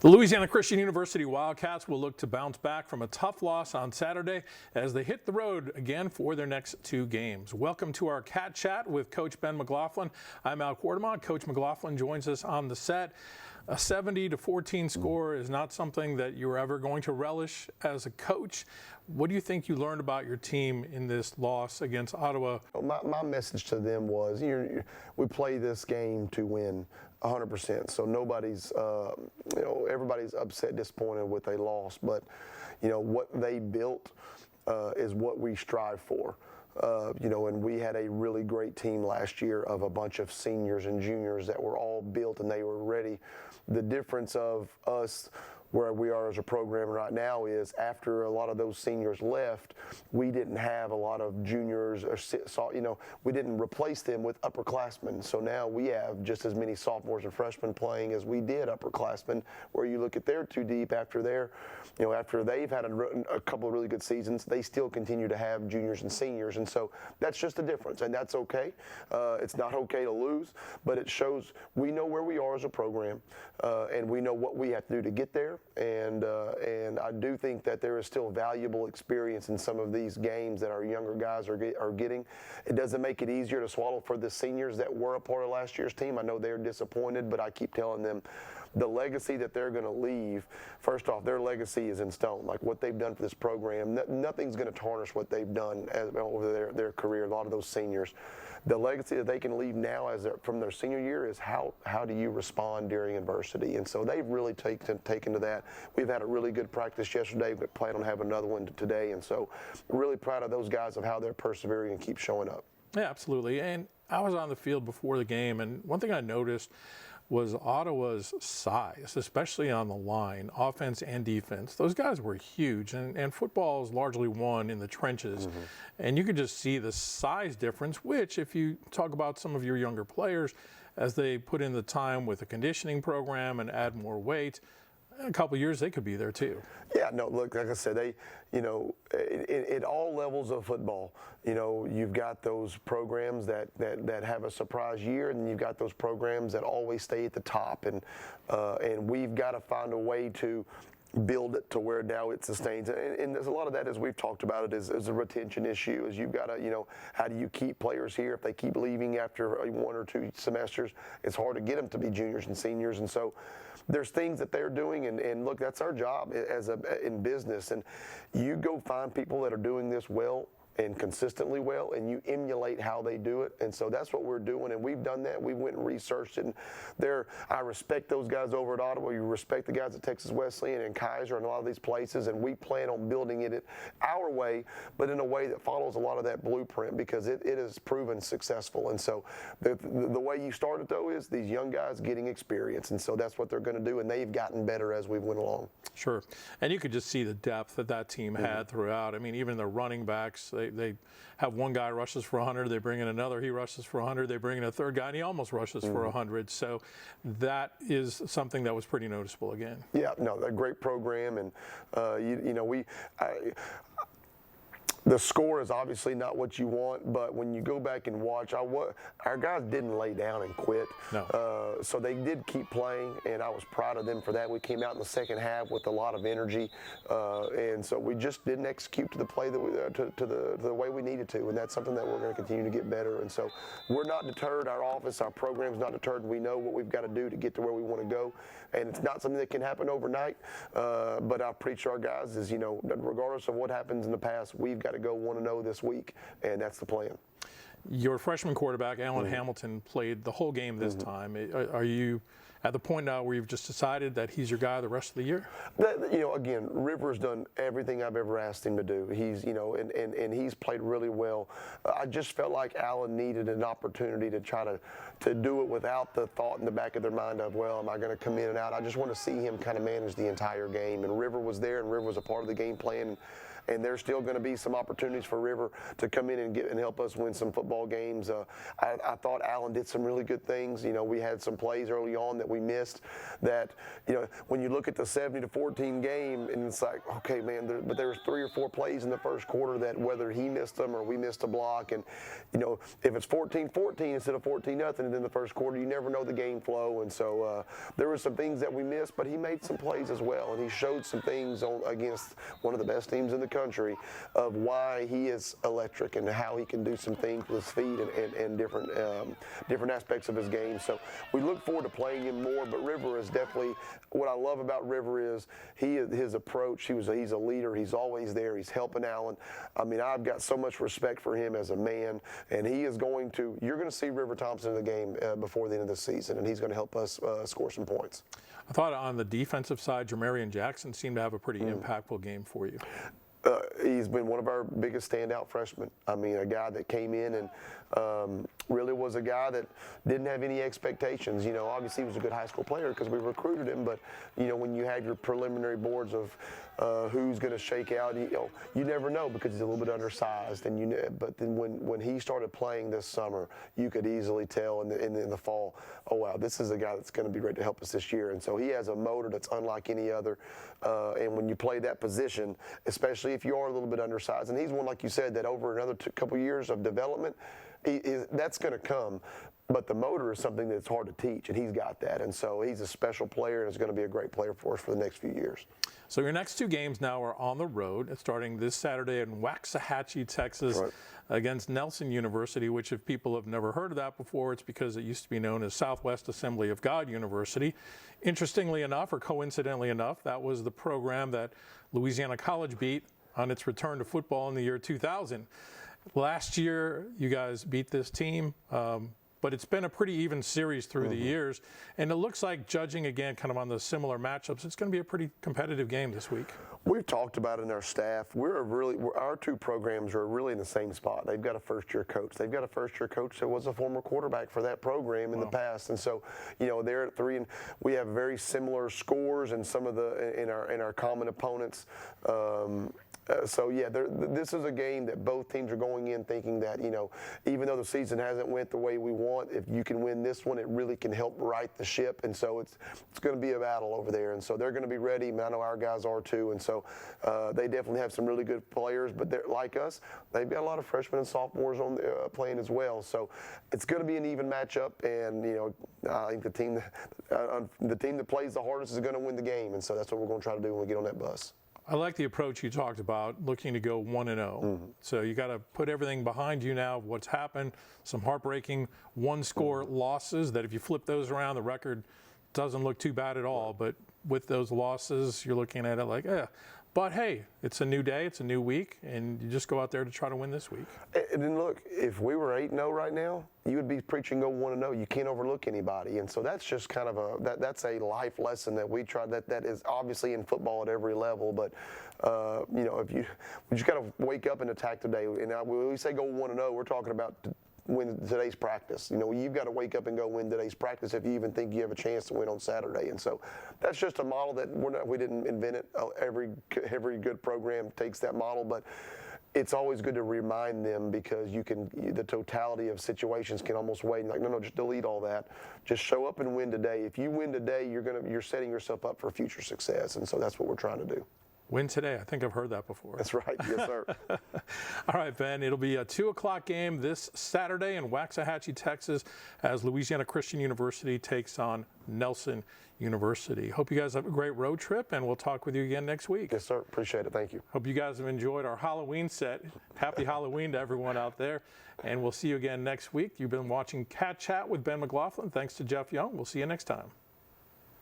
The Louisiana Christian University Wildcats will look to bounce back from a tough loss on Saturday as they hit the road again for their next two games. Welcome to our Cat Chat with Coach Ben McLaughlin. I'm Al Quartemont. Coach McLaughlin joins us on the set. A 70-14 score is not something that you're ever going to relish as a coach. What do you think you learned about your team in this loss against Ottawa? My message to them was, we play this game to win 100%. So nobody's, everybody's upset, disappointed with a loss. But, what they built is what we strive for. And we had a really great team last year of a bunch of seniors and juniors that were all built and they were ready. The difference of us where we are as a program right now is after a lot of those seniors left, we didn't have a lot of juniors or we didn't replace them with upperclassmen. So now we have just as many sophomores and freshmen playing as we did upperclassmen, where you look at their two deep after after they've had a couple of really good seasons, they still continue to have juniors and seniors. And so that's just the difference, and that's okay. It's not okay to lose, but it shows we know where we are as a program, and we know what we have to do to get there. And I do think that there is still valuable experience in some of these games that our younger guys are getting. It doesn't make it easier to swallow for the seniors that were a part of last year's team. I know they're disappointed, but I keep telling them the legacy that they're going to leave, first off, their legacy is in stone. Like what they've done for this program, nothing's going to tarnish what they've done over their career, a lot of those seniors. The legacy that they can leave now from their senior year is how do you respond during adversity? And so they've really taken to that. We've had a really good practice yesterday. We plan on having another one today. And so really proud of those guys of how they're persevering and keep showing up. Yeah, absolutely. And I was on the field before the game, and one thing I noticed was Ottawa's size, especially on the line, offense and defense. Those guys were huge, and football is largely won in the trenches. Mm-hmm. And you could just see the size difference, which if you talk about some of your younger players, as they put in the time with a conditioning program and add more weight, in a couple of years they could be there too. Yeah, no, look, like I said, they, at all levels of football, you've got those programs that have a surprise year, and you've got those programs that always stay at the top, and we've got to find a way to build it to where now it sustains. And there's a lot of that, as we've talked about it, is a retention issue. Is you've got to, how do you keep players here? If they keep leaving after 1 or 2 semesters, it's hard to get them to be juniors and seniors. And so there's things that they're doing, and look, that's our job in business. And you go find people that are doing this well and consistently well, and you emulate how they do it. And so that's what we're doing, and we've done that. We went and researched it, and I respect those guys over at Ottawa. You respect the guys at Texas Wesleyan and Kaiser and a lot of these places, and we plan on building it our way, but in a way that follows a lot of that blueprint, because it has proven successful. And so the way you start it, though, is these young guys getting experience, and so that's what they're going to do, and they've gotten better as we went along. Sure, and you could just see the depth that team had throughout. I mean, even the running backs, they have one guy rushes for 100, they bring in another, he rushes for 100, they bring in a third guy, and he almost rushes for 100. So that is something that was pretty noticeable again. Yeah, no, a great program, and the score is obviously not what you want, but when you go back and watch, our guys didn't lay down and quit. No. So they did keep playing, and I was proud of them for that. We came out in the second half with a lot of energy, and so we just didn't execute to the play to the way we needed to, and that's something that we're going to continue to get better. And so we're not deterred. Our office, our program's not deterred. We know what we've got to do to get to where we want to go, and it's not something that can happen overnight. But I preach to our guys is, regardless of what happens in the past, we've got to go 1-0 this week, and that's the plan. Your freshman quarterback, Alan Hamilton, played the whole game this time. Are you at the point now where you've just decided that he's your guy the rest of the year? Again, River's done everything I've ever asked him to do. He's, and he's played really well. I just felt like Alan needed an opportunity to try to do it without the thought in the back of their mind of, well, am I going to come in and out? I just want to see him kind of manage the entire game. And River was there, and River was a part of the game plan. and there's still going to be some opportunities for River to come in and help us win some football games. I thought Allen did some really good things. We had some plays early on that we missed that, when you look at the 70-14 game, and it's like, okay, man, but there was 3 or 4 plays in the first quarter that whether he missed them or we missed a block, and if it's 14-14 instead of 14-0 in the first quarter, you never know the game flow, and so there were some things that we missed, but he made some plays as well, and he showed some things against one of the best teams in the country of why he is electric and how he can do some things with his feet and different aspects of his game. So we look forward to playing him more, but River is definitely, what I love about River is his approach. He's a leader. He's always there. He's helping Allen. I mean, I've got so much respect for him as a man, and you're going to see River Thompson in the game before the end of the season, and he's going to help us score some points. I thought on the defensive side, Jermarian Jackson seemed to have a pretty impactful game for you. He's been one of our biggest standout freshmen. I mean, a guy that came in and really was a guy that didn't have any expectations. Obviously he was a good high school player because we recruited him, but when you have your preliminary boards of who's going to shake out, you never know because he's a little bit undersized. But then when he started playing this summer, you could easily tell in the fall, oh wow, this is a guy that's going to be great to help us this year. And so he has a motor that's unlike any other. And when you play that position, especially if you are a little bit undersized, and he's one, like you said, that over another couple years of development, that's going to come. But the motor is something that's hard to teach, and he's got that. And so he's a special player and is going to be a great player for us for the next few years. So your next 2 games now are on the road. It's starting this Saturday in Waxahacie, Texas, against Nelson University, which if people have never heard of that before, it's because it used to be known as Southwest Assembly of God University. Interestingly enough, or coincidentally enough, that was the program that Louisiana College beat on its return to football in the year 2000. Last year, you guys beat this team, but it's been a pretty even series through the years, and it looks like, judging again kind of on the similar matchups, it's going to be a pretty competitive game this week. We've talked about it in our staff. Our 2 programs are really in the same spot. They've got a first-year coach. They've got a first-year coach that was a former quarterback for that program in the past, and so they're at 3, and we have very similar scores in some of in our common opponents. So yeah, this is a game that both teams are going in thinking that even though the season hasn't went the way we want, if you can win this one, it really can help right the ship. And so it's going to be a battle over there. And so they're going to be ready. I know our guys are too. And so they definitely have some really good players. But they're like us, they've got a lot of freshmen and sophomores on playing as well. So it's going to be an even matchup. And I think the team that plays the hardest is going to win the game. And so that's what we're going to try to do when we get on that bus. I like the approach you talked about, looking to go 1-0. So you got to put everything behind you now of what's happened, some heartbreaking one-score losses that if you flip those around, the record doesn't look too bad at all. But with those losses, you're looking at it like, But hey, it's a new day, it's a new week, and you just go out there to try to win this week. And then look, if we were 8-0 right now, you would be preaching go 1-0. You can't overlook anybody, and so that's just kind of that's a life lesson that we try. That is obviously in football at every level, but if we just got to wake up and attack today. And when we say go 1-0, we're talking about win today's practice. You've got to wake up and go win today's practice if you even think you have a chance to win on Saturday. And so that's just a model that we didn't invent it. Every good program takes that model, but it's always good to remind them because the totality of situations can almost weigh. Like, no, just delete all that. Just show up and win today. If you win today, you're setting yourself up for future success. And so that's what we're trying to do. Win today. I think I've heard that before. That's right. Yes, sir. All right, Ben. It'll be a 2 o'clock game this Saturday in Waxahatchee, Texas, as Louisiana Christian University takes on Nelson University. Hope you guys have a great road trip, and we'll talk with you again next week. Yes, sir. Appreciate it. Thank you. Hope you guys have enjoyed our Halloween set. Happy Halloween to everyone out there, and we'll see you again next week. You've been watching Cat Chat with Ben McLaughlin. Thanks to Jeff Young. We'll see you next time.